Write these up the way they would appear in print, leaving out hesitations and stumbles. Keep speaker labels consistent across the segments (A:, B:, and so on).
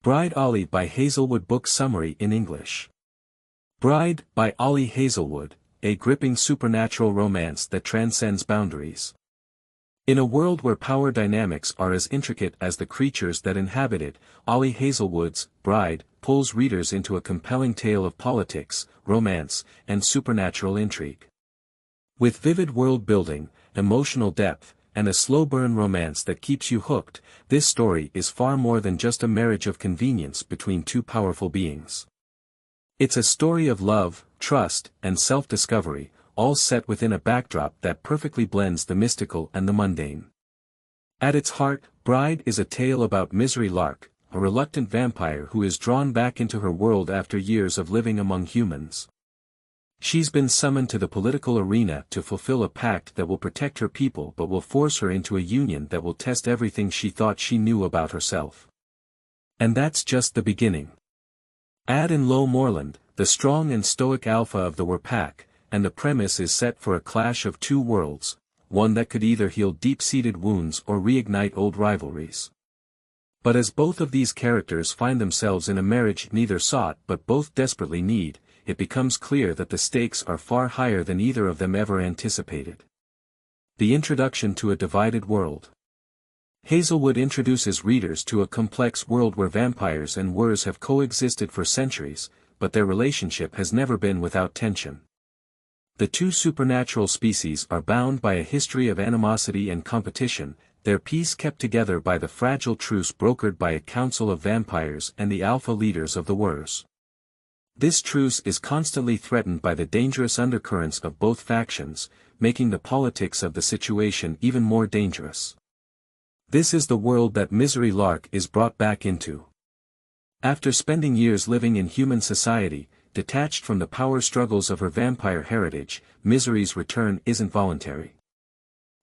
A: Bride Ali by Hazelwood. Book summary in English. Bride by Ali Hazelwood, a gripping supernatural romance that transcends boundaries. In a world where power dynamics are as intricate as the creatures that inhabit it, Ali Hazelwood's Bride pulls readers into a compelling tale of politics, romance, and supernatural intrigue. With vivid world-building, emotional depth, and a slow-burn romance that keeps you hooked, this story is far more than just a marriage of convenience between two powerful beings. It's a story of love, trust, and self-discovery, all set within a backdrop that perfectly blends the mystical and the mundane. At its heart, Bride is a tale about Misery Lark, a reluctant vampire who is drawn back into her world after years of living among humans. She's been summoned to the political arena to fulfill a pact that will protect her people but will force her into a union that will test everything she thought she knew about herself. And that's just the beginning. Add in Lowe Moreland, the strong and stoic alpha of the pack, and the premise is set for a clash of two worlds, one that could either heal deep-seated wounds or reignite old rivalries. But as both of these characters find themselves in a marriage neither sought but both desperately need, it becomes clear that the stakes are far higher than either of them ever anticipated. The introduction to a divided world. Hazelwood introduces readers to a complex world where vampires and wers have coexisted for centuries, but their relationship has never been without tension. The two supernatural species are bound by a history of animosity and competition, their peace kept together by the fragile truce brokered by a council of vampires and the alpha leaders of the wers. This truce is constantly threatened by the dangerous undercurrents of both factions, making the politics of the situation even more dangerous. This is the world that Misery Lark is brought back into. After spending years living in human society, detached from the power struggles of her vampire heritage, Misery's return isn't voluntary.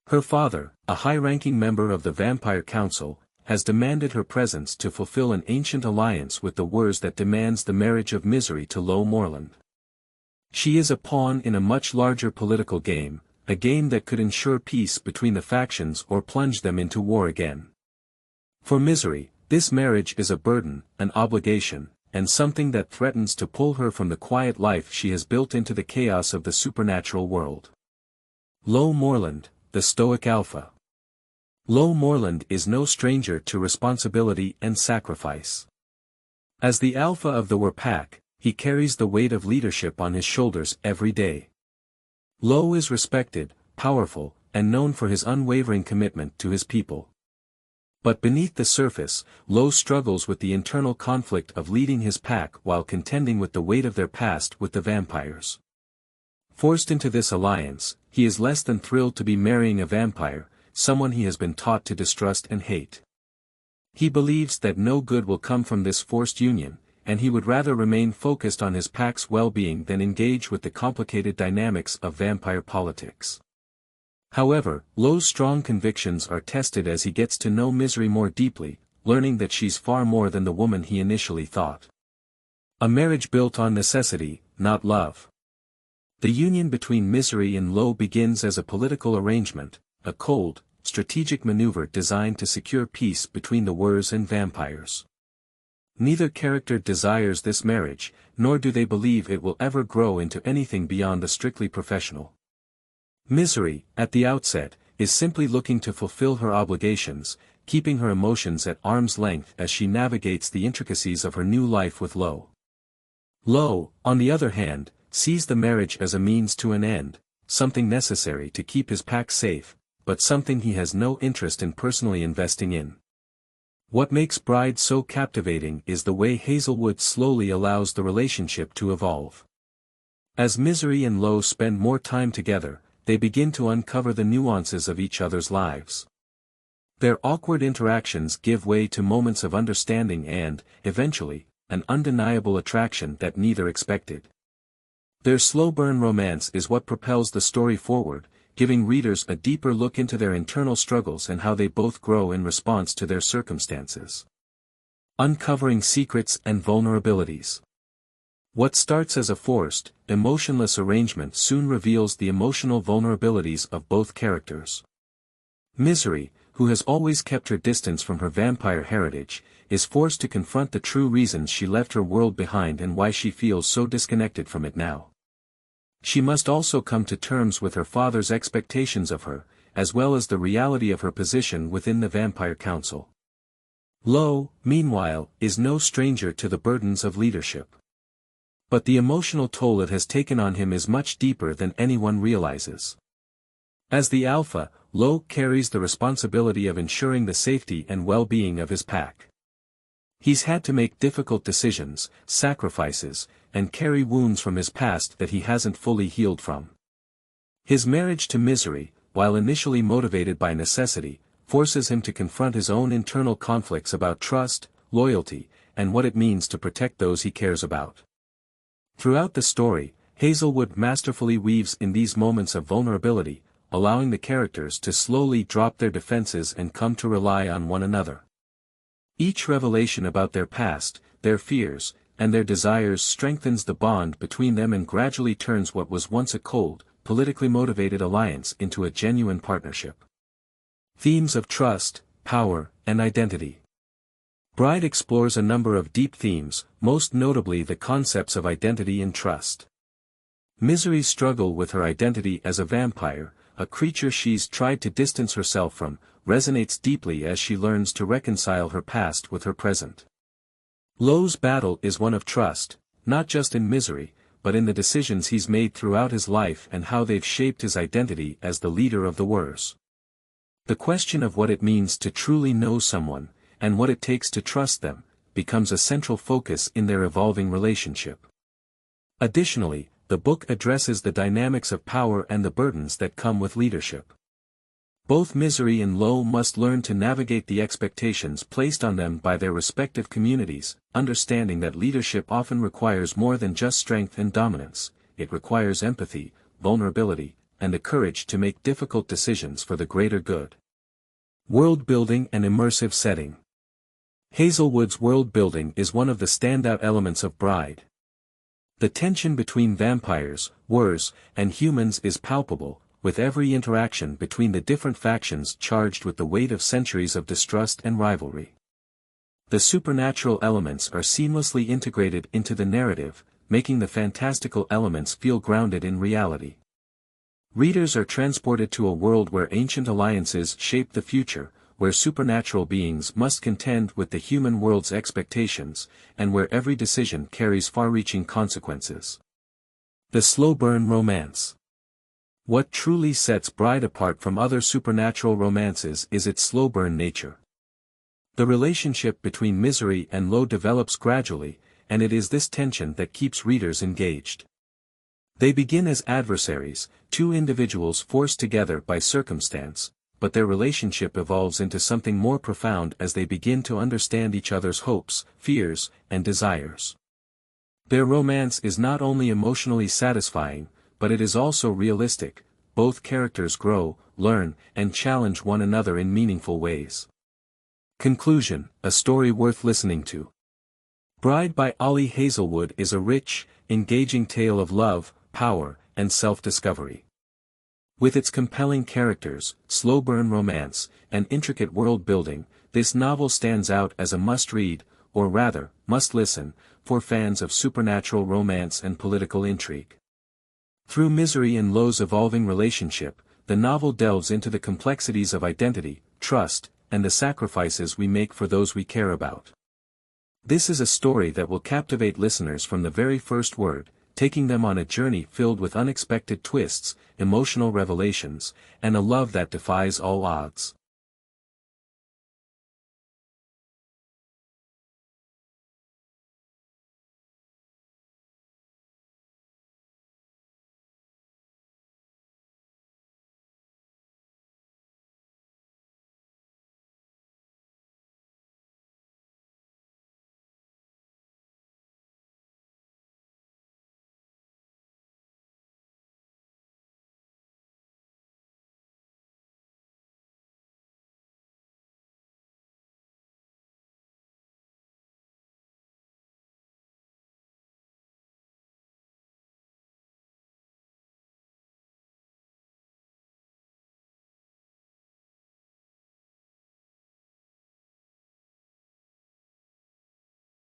A: Her father, a high-ranking member of the Vampire Council, has demanded her presence to fulfill an ancient alliance with the wers that demands the marriage of Misery to Lowe Moreland. She is a pawn in a much larger political game, a game that could ensure peace between the factions or plunge them into war again. For Misery, this marriage is a burden, an obligation, and something that threatens to pull her from the quiet life she has built into the chaos of the supernatural world. Lowe Moreland, the stoic alpha. Lowe Moreland is no stranger to responsibility and sacrifice. As the alpha of the pack, he carries the weight of leadership on his shoulders every day. Lowe is respected, powerful, and known for his unwavering commitment to his people. But beneath the surface, Lowe struggles with the internal conflict of leading his pack while contending with the weight of their past with the vampires. Forced into this alliance, he is less than thrilled to be marrying a vampire, someone he has been taught to distrust and hate. He believes that no good will come from this forced union, and he would rather remain focused on his pack's well-being than engage with the complicated dynamics of vampire politics. However, Lowe's strong convictions are tested as he gets to know Misery more deeply, learning that she's far more than the woman he initially thought. A marriage built on necessity, not love. The union between Misery and Lowe begins as a political arrangement, a cold, strategic maneuver designed to secure peace between the wers and vampires. Neither character desires this marriage, nor do they believe it will ever grow into anything beyond the strictly professional. Misery, at the outset, is simply looking to fulfill her obligations, keeping her emotions at arm's length as she navigates the intricacies of her new life with Lowe. Lowe, on the other hand, sees the marriage as a means to an end, something necessary to keep his pack safe, but something he has no interest in personally investing in. What makes Bride so captivating is the way Hazelwood slowly allows the relationship to evolve. As Misery and Lowe spend more time together, they begin to uncover the nuances of each other's lives. Their awkward interactions give way to moments of understanding and, eventually, an undeniable attraction that neither expected. Their slow-burn romance is what propels the story forward, giving readers a deeper look into their internal struggles and how they both grow in response to their circumstances. Uncovering secrets and vulnerabilities. What starts as a forced, emotionless arrangement soon reveals the emotional vulnerabilities of both characters. Misery, who has always kept her distance from her vampire heritage, is forced to confront the true reasons she left her world behind and why she feels so disconnected from it now. She must also come to terms with her father's expectations of her, as well as the reality of her position within the Vampire Council. Lowe, meanwhile, is no stranger to the burdens of leadership. But the emotional toll it has taken on him is much deeper than anyone realizes. As the Alpha, Lowe carries the responsibility of ensuring the safety and well-being of his pack. He's had to make difficult decisions, sacrifices, and carry wounds from his past that he hasn't fully healed from. His marriage to Misery, while initially motivated by necessity, forces him to confront his own internal conflicts about trust, loyalty, and what it means to protect those he cares about. Throughout the story, Hazelwood masterfully weaves in these moments of vulnerability, allowing the characters to slowly drop their defenses and come to rely on one another. Each revelation about their past, their fears, and their desires strengthens the bond between them and gradually turns what was once a cold, politically motivated alliance into a genuine partnership. Themes of trust, power, and identity. Bride explores a number of deep themes, most notably the concepts of identity and trust. Misery's struggle with her identity as a vampire, a creature she's tried to distance herself from, resonates deeply as she learns to reconcile her past with her present. Lowe's battle is one of trust, not just in Misery, but in the decisions he's made throughout his life and how they've shaped his identity as the leader of the Wurs. The question of what it means to truly know someone, and what it takes to trust them, becomes a central focus in their evolving relationship. Additionally, the book addresses the dynamics of power and the burdens that come with leadership. Both Misery and Lowe must learn to navigate the expectations placed on them by their respective communities, understanding that leadership often requires more than just strength and dominance. It requires empathy, vulnerability, and the courage to make difficult decisions for the greater good. World building and immersive setting. Hazelwood's world building is one of the standout elements of Bride. The tension between vampires, Wurs, and humans is palpable, with every interaction between the different factions charged with the weight of centuries of distrust and rivalry. The supernatural elements are seamlessly integrated into the narrative, making the fantastical elements feel grounded in reality. Readers are transported to a world where ancient alliances shape the future, where supernatural beings must contend with the human world's expectations, and where every decision carries far-reaching consequences. The slow burn romance. What truly sets Bride apart from other supernatural romances is its slow burn nature. The relationship between Misery and Lowe develops gradually, and it is this tension that keeps readers engaged. They begin as adversaries, two individuals forced together by circumstance, but their relationship evolves into something more profound as they begin to understand each other's hopes, fears, and desires. Their romance is not only emotionally satisfying, but it is also realistic. Both characters grow, learn, and challenge one another in meaningful ways. Conclusion: a story worth listening to. Bride by Ali Hazelwood is a rich, engaging tale of love, power, and self-discovery. With its compelling characters, slow burn romance, and intricate world building, this novel stands out as a must-read, or rather, must-listen, for fans of supernatural romance and political intrigue. Through Misery and Lowe's evolving relationship, the novel delves into the complexities of identity, trust, and the sacrifices we make for those we care about. This is a story that will captivate listeners from the very first word, taking them on a journey filled with unexpected twists, emotional revelations, and a love that defies all odds.